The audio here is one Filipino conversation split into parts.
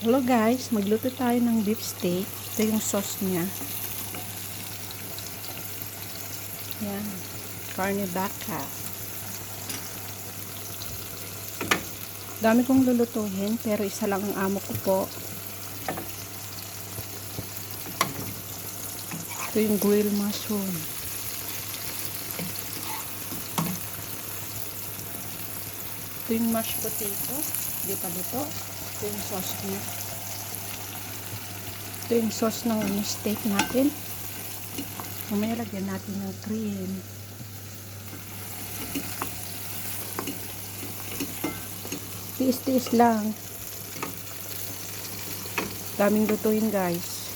Hello guys, magluto tayo ng beef steak. Ito yung sauce niya. Yan. Carne bacca. Dami kong lulutuin, pero isa lang ang amo ko po. Ito yung grilled mushroom. Ito yung mashed potato. Hindi pa luto. Ito yung sauce niya. Ito yung sauce ng steak natin. Mamaya lagyan natin ng cream. Tiis-tiis lang. Daming lutuin guys.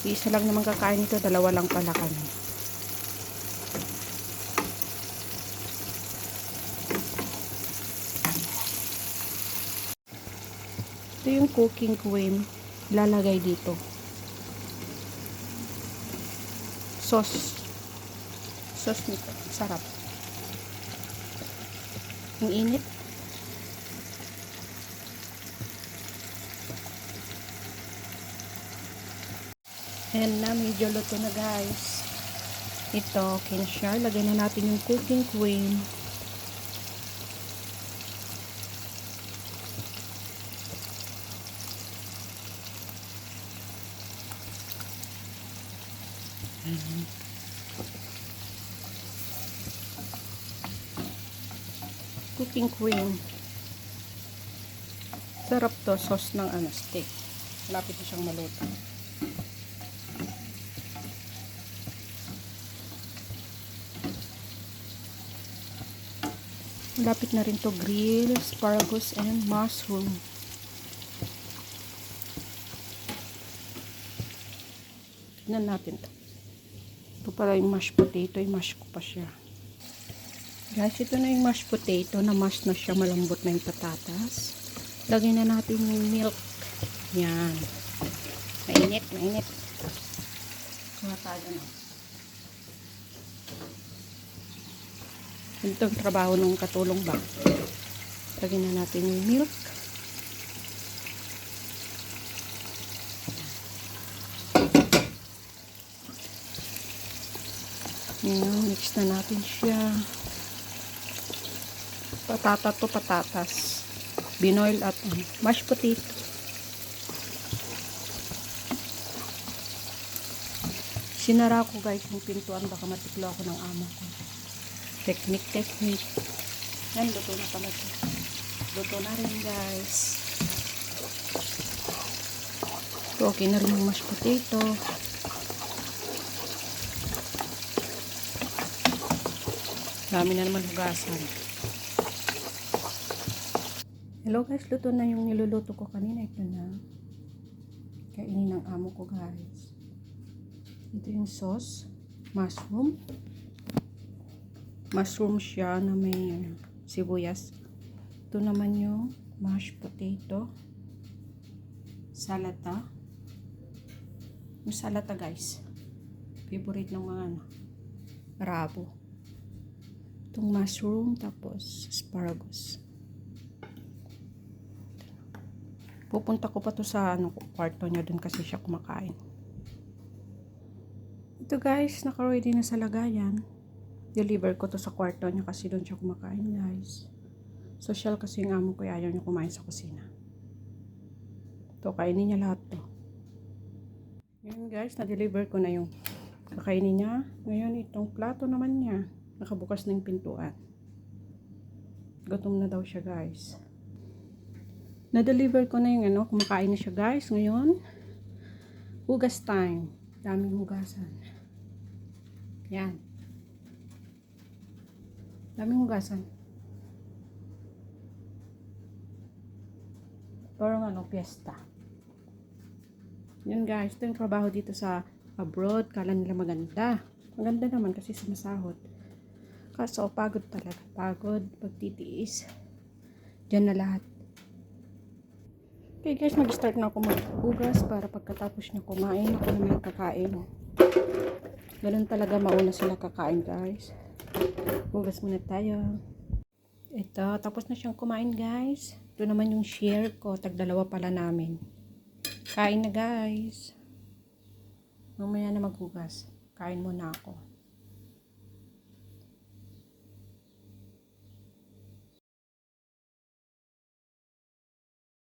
Isa lang naman kakain ito. Dalawa lang pala kami. Ito yung cooking cream. Ilalagay dito. Sauce nito. Sarap. Ang init. Ayan na, medyo luto na guys. Ito, kinshar. Lagay na natin yung cooking cream. Cooking cream. Sarap to, sauce ng steak. Malapit na siyang maluto. Malapit na rin to grill, asparagus, and mushroom. Tignan natin to. Ito pala yung mashed potato. I-mash ko pa siya. Guys, ito na yung mashed potato. Na-mash na siya. Malambot na yung patatas. Lagay na natin yung milk. Yan. Mainit, mainit. Kuha tayo na. Ito ang trabaho ng katulong ba. Lagay na natin yung milk. Yan, mix na natin siya. Patatas. Binoil at mashed potato. Sinara ko guys yung pintuan, baka matiklo ako ng amo ko. Technique. Yan, luto na pala ito. Luto na rin guys. Okay na rin yung mashed potato. Dami na naman hugasan. Hello guys, luto na yung niluluto ko kanina. Ito na. Kainin ng amo ko guys. Ito yung sauce. Mushroom. Mushroom siya na may sibuyas. Ito naman yung mashed potato. Salata. Yung salata guys. Favorite ng mga Arabo. Itong mushroom, tapos asparagus. Pupunta ko pa to sa kwarto niya, dun kasi siya kumakain. Ito guys, naka-ready na sa lagayan. Deliver ko to sa kwarto niya kasi dun siya kumakain guys. Social kasi yung amo ko, ayaw niya kumain sa kusina. Ito, kainin niya lahat to. Ngayon guys, na-deliver ko na yung kakainin niya. Ngayon, itong plato naman niya. Nakabukas na yung pintuan. Gutom na daw siya guys. Na-deliver ko na yung kumakain na siya guys. Ngayon, hugas time. Daming hugasan. Yan. Daming hugasan. Parang piyesta. Yan guys, ito yung trabaho dito sa abroad. Kala nila maganda. Maganda naman kasi sumasahod. Kaso, pagod talaga. Pagod, pagtitiis. Diyan na lahat. Okay guys, mag-start na ako maghugas para pagkatapos niya kumain, ako naman kakain. Ganun talaga, mauna sila kakain guys. Hugas muna tayo. Ito, tapos na siyang kumain guys. Ito naman yung share ko. Tagdalawa pala namin. Kain na guys. Mamaya na maghugas. Kain muna ako.